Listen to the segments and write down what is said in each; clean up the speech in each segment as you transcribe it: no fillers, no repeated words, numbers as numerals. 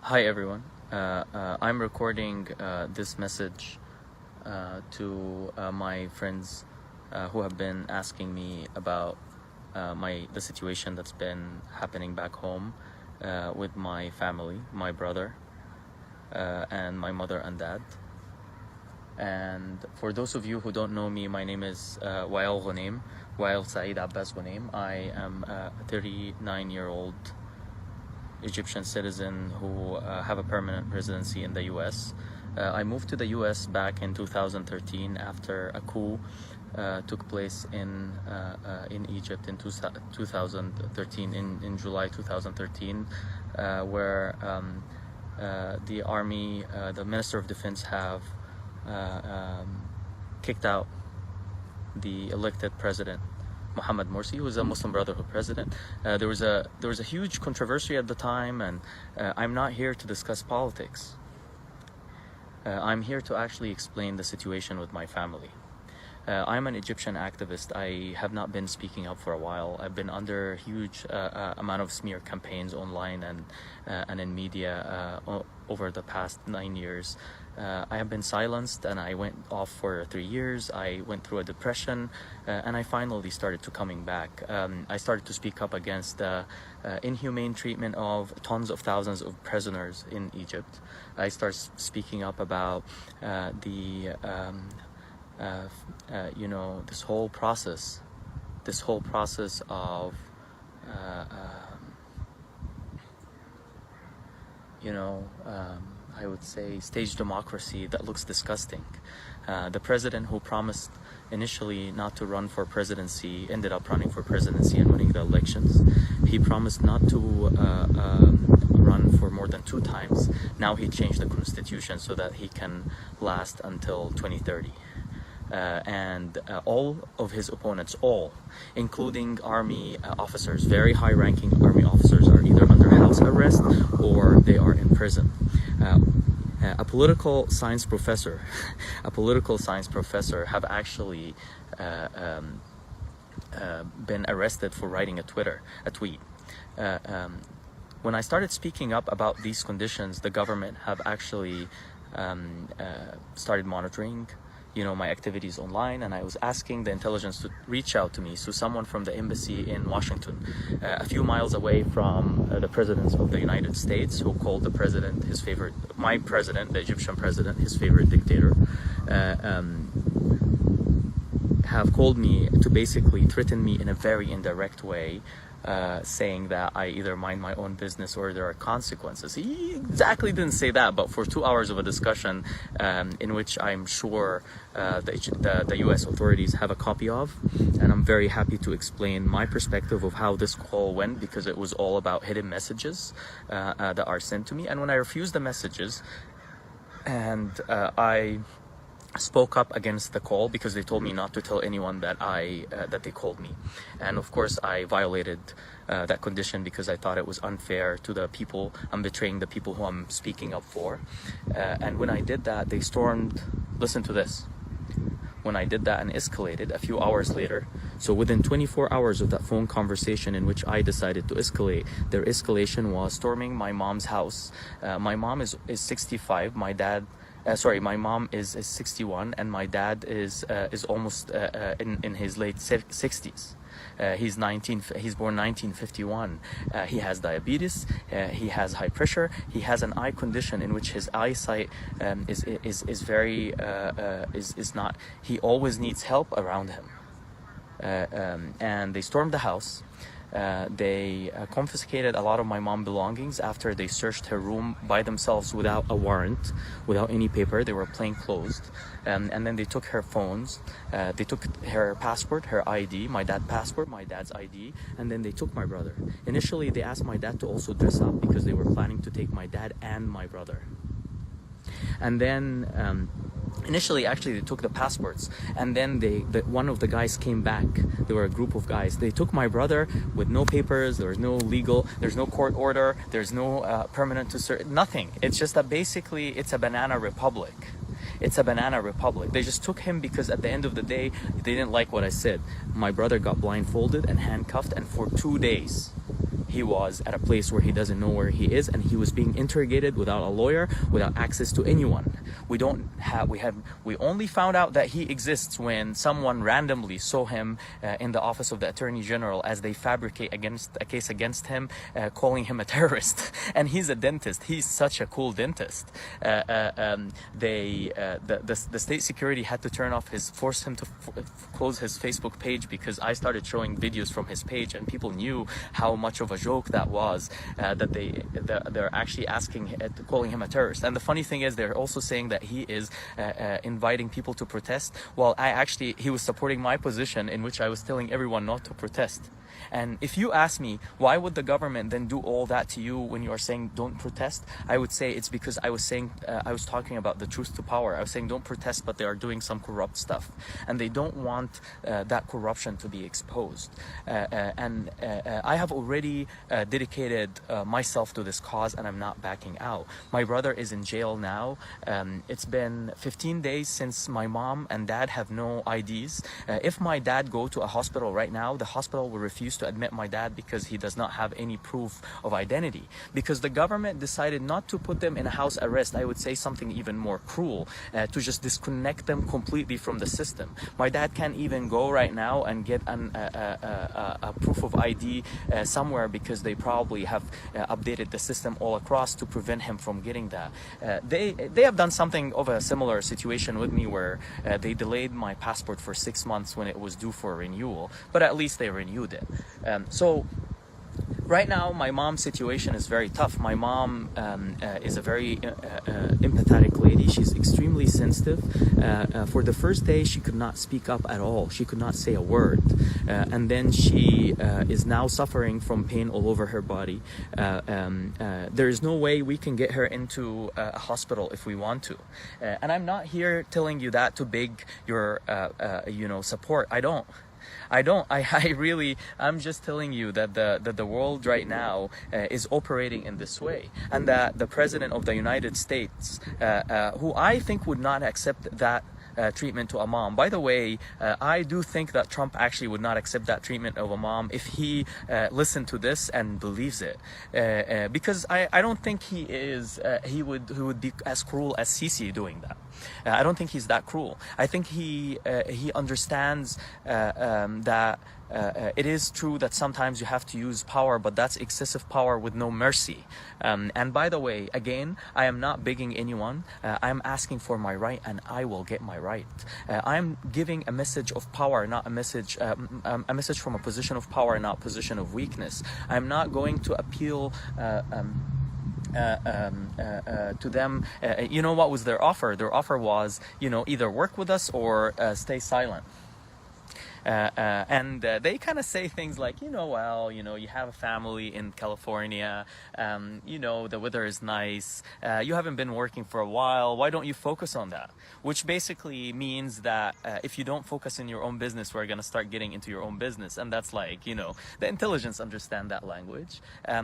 Hi everyone. I'm recording this message to my friends who have been asking me about the situation that's been happening back home with my family, my brother, and my mother and dad. And for those of you who don't know me, my name is Wael Ghonim, Wael Saeed Abbas Ghonim. I am a 39-year-old Egyptian citizen who have a permanent residency in the US. I moved to the US back in 2013 after a coup took place in Egypt in 2013, in July 2013, where the army, the Minister of Defense have kicked out the elected president Mohammed Morsi, who was a Muslim Brotherhood president. There was a huge controversy at the time, and I'm not here to discuss politics. I'm here to actually explain the situation with my family. I'm an Egyptian activist. I have not been speaking up for a while. I've been under huge amount of smear campaigns online and in media over the past 9 years. I have been silenced, and I went off for 3 years. I went through a depression, and I finally started to coming back. I started to speak up against the inhumane treatment of tons of thousands of prisoners in Egypt. I started speaking up about this whole process of I would say stage democracy that looks disgusting. The president who promised initially not to run for presidency ended up running for presidency and winning the elections. He promised not to run for more than 2 times. Now he changed the constitution so that he can last until 2030. And all of his opponents, including army officers, very high-ranking army officers, are either under house arrest or they are in prison. A political science professor have actually been arrested for writing a tweet. When I started speaking up about these conditions, the government have actually started monitoring my activities online, and I was asking the intelligence to reach out to me. So someone from the embassy in Washington, a few miles away from the president of the United States, who called the president my president, the Egyptian president, his favorite dictator, have called me to basically threaten me in a very indirect way, saying that I either mind my own business or there are consequences. He exactly didn't say that, but for 2 hours of a discussion in which I'm sure the US authorities have a copy of, and I'm very happy to explain my perspective of how this call went, because it was all about hidden messages that are sent to me. And when I refused the messages and I spoke up against the call, because they told me not to tell anyone that they called me, and of course I violated that condition because I thought it was unfair to the people. I'm betraying the people who I'm speaking up for, and when I did that, they stormed. Listen to this. When I did that and escalated a few hours later, so within 24 hours of that phone conversation in which I decided to escalate, their escalation was storming my mom's house. My mom is 65. My mom is 61, and my dad is almost in his late 60s. He's born 1951. He has diabetes. He has high pressure. He has an eye condition in which his eyesight is not. He always needs help around him. And they stormed the house. They confiscated a lot of my mom's belongings after they searched her room by themselves without a warrant, without any paper. They were plainclothes, and then they took her phones. They took her passport, her ID, my dad's passport, my dad's ID, and then they took my brother. Initially, they asked my dad to also dress up because they were planning to take my dad and my brother. And then initially, actually, they took the passports, and then one of the guys came back. There were a group of guys. They took my brother with no papers. There's no court order. There's no permanent to serve, nothing. It's just that basically it's a banana republic. It's a banana republic. They just took him because at the end of the day, they didn't like what I said. My brother got blindfolded and handcuffed, and for 2 days, he was at a place where he doesn't know where he is, and he was being interrogated without a lawyer, without access to anyone. We only found out that he exists when someone randomly saw him in the office of the Attorney General as they fabricate a case against him, calling him a terrorist. And he's a dentist. He's such a cool dentist. The state security had to force him to close his Facebook page because I started showing videos from his page, and people knew how much of a joke that was, that they're actually calling him a terrorist. And the funny thing is, they're also saying that he is inviting people to protest. Well, he was supporting my position in which I was telling everyone not to protest. And if you ask me, why would the government then do all that to you when you are saying don't protest? I would say it's because I was talking about the truth to power. I was saying don't protest, but they are doing some corrupt stuff, and they don't want that corruption to be exposed. I have already dedicated myself to this cause, and I'm not backing out. My brother is in jail now. It's been 15 days since my mom and dad have no IDs. If my dad go to a hospital right now, the hospital will refuse to admit my dad because he does not have any proof of identity. Because the government decided not to put them in a house arrest, I would say something even more cruel, to just disconnect them completely from the system. My dad can't even go right now and get a proof of ID somewhere because they probably have updated the system all across to prevent him from getting that. They have done something of a similar situation with me where they delayed my passport for 6 months when it was due for renewal, but at least they renewed it. So right now, my mom's situation is very tough. My mom is a very empathetic lady. She's extremely sensitive. For the first day, she could not speak up at all. She could not say a word. And then she is now suffering from pain all over her body. There is no way we can get her into a hospital if we want to. And I'm not here telling you that to beg your support. I'm just telling you that the world right now is operating in this way, and that the President of the United States, who I think would not accept that treatment to a mom. By the way, I do think that Trump actually would not accept that treatment of a mom if he listened to this and believes it, because I don't think he would be as cruel as Sisi doing that. I don't think he's that cruel. I think he understands that it is true that sometimes you have to use power, but that's excessive power with no mercy. And by the way, again, I am not begging anyone. I'm asking for my right, and I will get my right. I'm giving a message of power, not a message from a position of power, not position of weakness. I'm not going to appeal to them. What was their offer? Their offer was, either work with us or stay silent. And they kind of say things like, you have a family in California, the weather is nice, you haven't been working for a while, why don't you focus on that? Which basically means that if you don't focus in your own business, we're going to start getting into your own business. And that's like, the intelligence understand that language.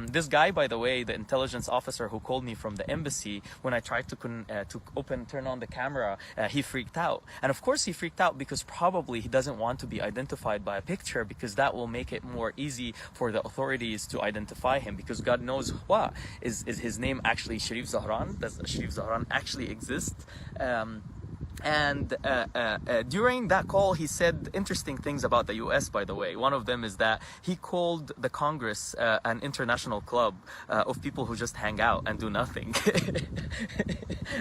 This guy, by the way, the intelligence officer who called me from the embassy, when I tried to turn on the camera, he freaked out. And of course he freaked out because probably he doesn't want to be identified by a picture, because that will make it more easy for the authorities to identify him, because God knows what is his name actually Sharif Zahran. Does Sharif Zahran actually exist? And during that call, he said interesting things about the US, by the way. One of them is that he called the Congress an international club of people who just hang out and do nothing.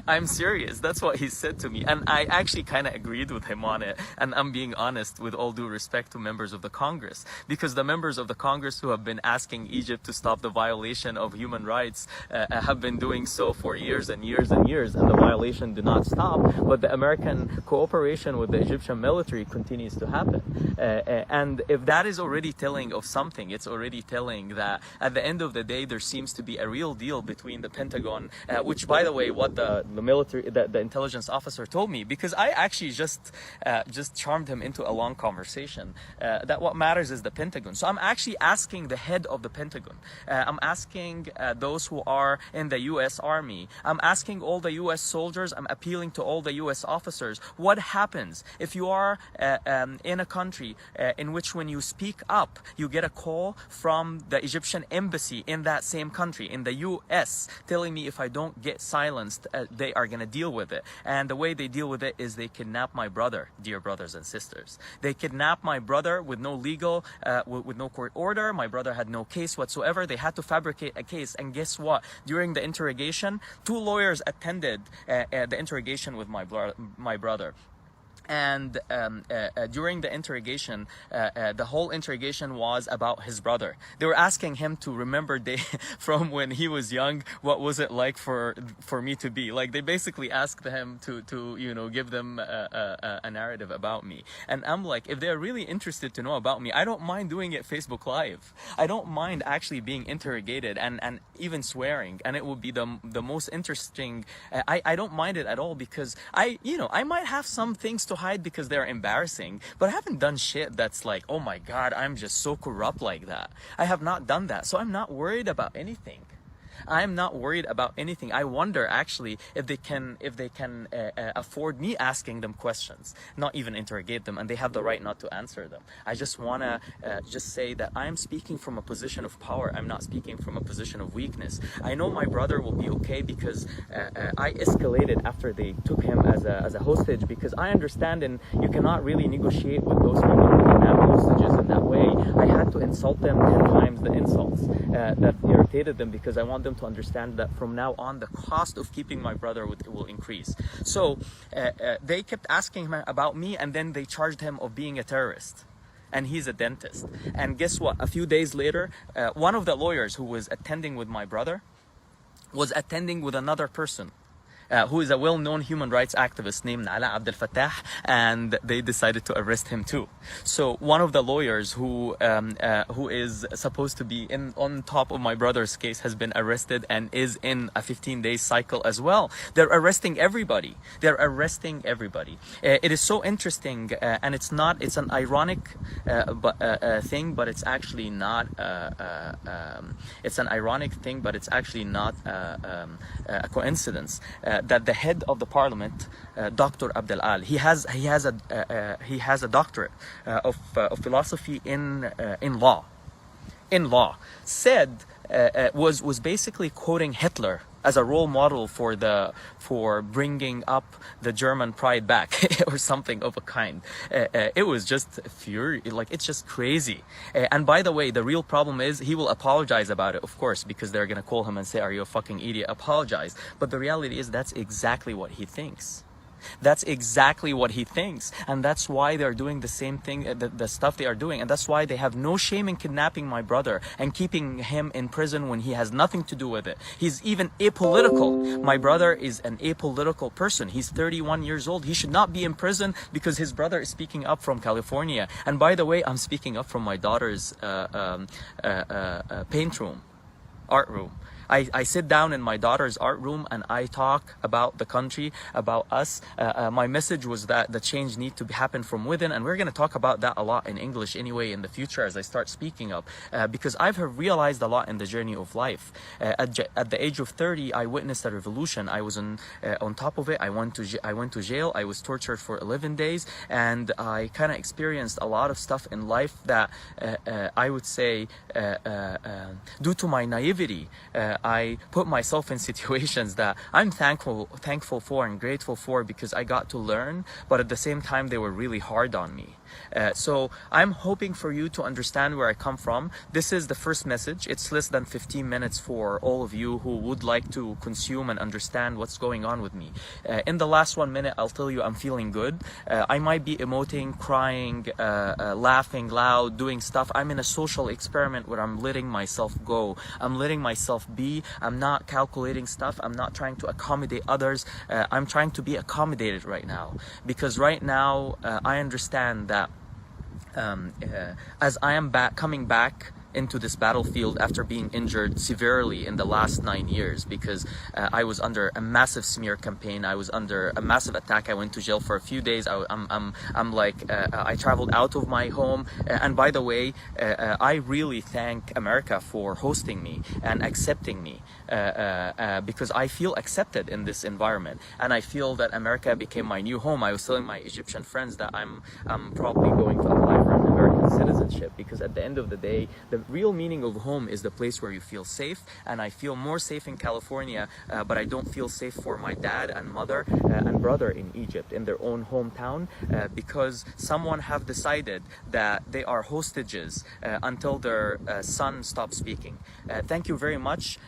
I'm serious. That's what he said to me. And I actually kind of agreed with him on it. And I'm being honest, with all due respect to members of the Congress, because the members of the Congress who have been asking Egypt to stop the violation of human rights have been doing so for years and years and years, and the violation did not stop. But the American cooperation with the Egyptian military continues to happen. And if that is already telling of something, it's already telling that at the end of the day, there seems to be a real deal between the Pentagon, which, by the way, what the military, the intelligence officer told me, because I actually just charmed him into a long conversation, that what matters is the Pentagon. So I'm actually asking the head of the Pentagon. I'm asking those who are in the U.S. Army. I'm asking all the U.S. soldiers. I'm appealing to all the U.S. officers, what happens if you are in a country in which when you speak up, you get a call from the Egyptian embassy in that same country, in the US, telling me if I don't get silenced, they are going to deal with it. And the way they deal with it is they kidnap my brother, dear brothers and sisters. They kidnap my brother with no legal, with no court order. My brother had no case whatsoever. They had to fabricate a case. And guess what? During the interrogation, 2 lawyers attended the interrogation with my brother. And during the interrogation, the whole interrogation was about his brother. They were asking him to remember from when he was young, what was it like for me to be. Like, they basically asked him to you know, give them a narrative about me. And I'm like, if they're really interested to know about me, I don't mind doing it Facebook Live. I don't mind actually being interrogated and even swearing. And it will be the most interesting. I don't mind it at all, because I might have some things to hide because they're embarrassing, but I haven't done shit that's like, oh my God, I'm just so corrupt like that. I have not done that, so I'm not worried about anything. I'm not worried about anything. I wonder actually if they can afford me asking them questions, not even interrogate them, and they have the right not to answer them. I just wanna just say that I'm speaking from a position of power. I'm not speaking from a position of weakness. I know my brother will be okay because I escalated after they took him as a hostage, because I understand, and you cannot really negotiate with those people who kidnap hostages in that way. I had to insult them 10 times the insults that irritated them, because I want them to understand that from now on the cost of keeping my brother will increase. So they kept asking him about me, and then they charged him of being a terrorist. And he's a dentist. And guess what? A few days later, one of the lawyers who was attending with my brother was attending with another person who is a well-known human rights activist named Ala Abdel Fattah, and they decided to arrest him too. So one of the lawyers who is supposed to be on top of my brother's case has been arrested and is in a 15-day cycle as well. They're arresting everybody. They're arresting everybody. It is so interesting, and it's an ironic thing, but it's actually not. It's an ironic thing, but it's actually not a coincidence. That the head of the parliament, Dr. Abdel Al, he has a doctorate of philosophy in law. Said was basically quoting Hitler as a role model for bringing up the German pride back or something of a kind. It was just fury, like, it's just crazy. And by the way, the real problem is he will apologize about it, of course, because they're gonna call him and say, are you a fucking idiot? Apologize. But the reality is that's exactly what he thinks. That's exactly what he thinks, and that's why they're doing the same thing, the stuff they are doing, and that's why they have no shame in kidnapping my brother and keeping him in prison when he has nothing to do with it. He's even apolitical. My brother is an apolitical person. He's 31 years old. He should not be in prison because his brother is speaking up from California. And by the way, I'm speaking up from my daughter's paint room, art room. I sit down in my daughter's art room and I talk about the country, about us. My message was that the change needs to happen from within, and we're going to talk about that a lot in English anyway in the future as I start speaking up, because I've realized a lot in the journey of life. At the age of 30, I witnessed a revolution. I was on top of it. I went to jail. I was tortured for 11 days, and I kind of experienced a lot of stuff in life that I would say, due to my naivety, I put myself in situations that I'm thankful for and grateful for, because I got to learn, but at the same time they were really hard on me. So I'm hoping for you to understand where I come from. This is the first message. It's less than 15 minutes for all of you who would like to consume and understand what's going on with me. In the last 1 minute, I'll tell you I'm feeling good. I might be emoting, crying, laughing loud, doing stuff. I'm in a social experiment where I'm letting myself go. I'm letting myself be. I'm not calculating stuff. I'm not trying to accommodate others. I'm trying to be accommodated right now, because right now I understand that as I am coming back into this battlefield after being injured severely in the last 9 years, because I was under a massive smear campaign. I was under a massive attack. I went to jail for a few days. I traveled out of my home. And by the way, I really thank America for hosting me and accepting me, because I feel accepted in this environment, and I feel that America became my new home. I was telling my Egyptian friends that I'm probably going to apply for an American citizenship, because at the end of the day, the real meaning of home is the place where you feel safe, and I feel more safe in California, but I don't feel safe for my dad and mother and brother in Egypt, in their own hometown, because someone have decided that they are hostages until their son stops speaking. Thank you very much.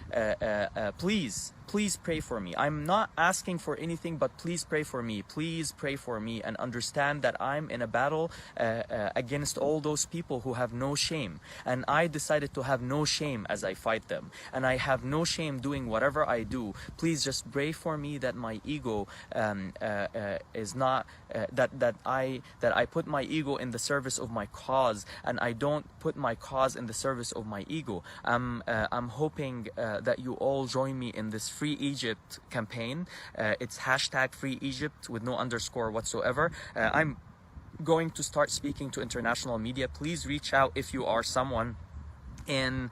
Please pray for me. I'm not asking for anything, but please pray for me. Please pray for me, and understand that I'm in a battle against all those people who have no shame. And I decided to have no shame as I fight them. And I have no shame doing whatever I do. Please just pray for me that my ego is not, that I put my ego in the service of my cause, and I don't put my cause in the service of my ego. I'm hoping that you all join me in this Free Egypt campaign. It's hashtag Free Egypt with no underscore whatsoever. I'm going to start speaking to international media. Please reach out if you are someone in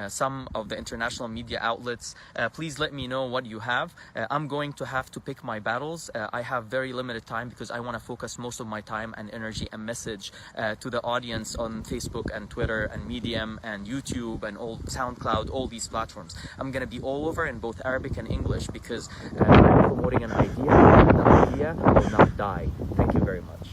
some of the international media outlets. Please let me know what you have. I'm going to have to pick my battles. I have very limited time, because I want to focus most of my time and energy and message to the audience on Facebook and Twitter and Medium and YouTube and all SoundCloud, all these platforms. I'm going to be all over in both Arabic and English, because I'm promoting an idea, and the idea will not die. Thank you very much.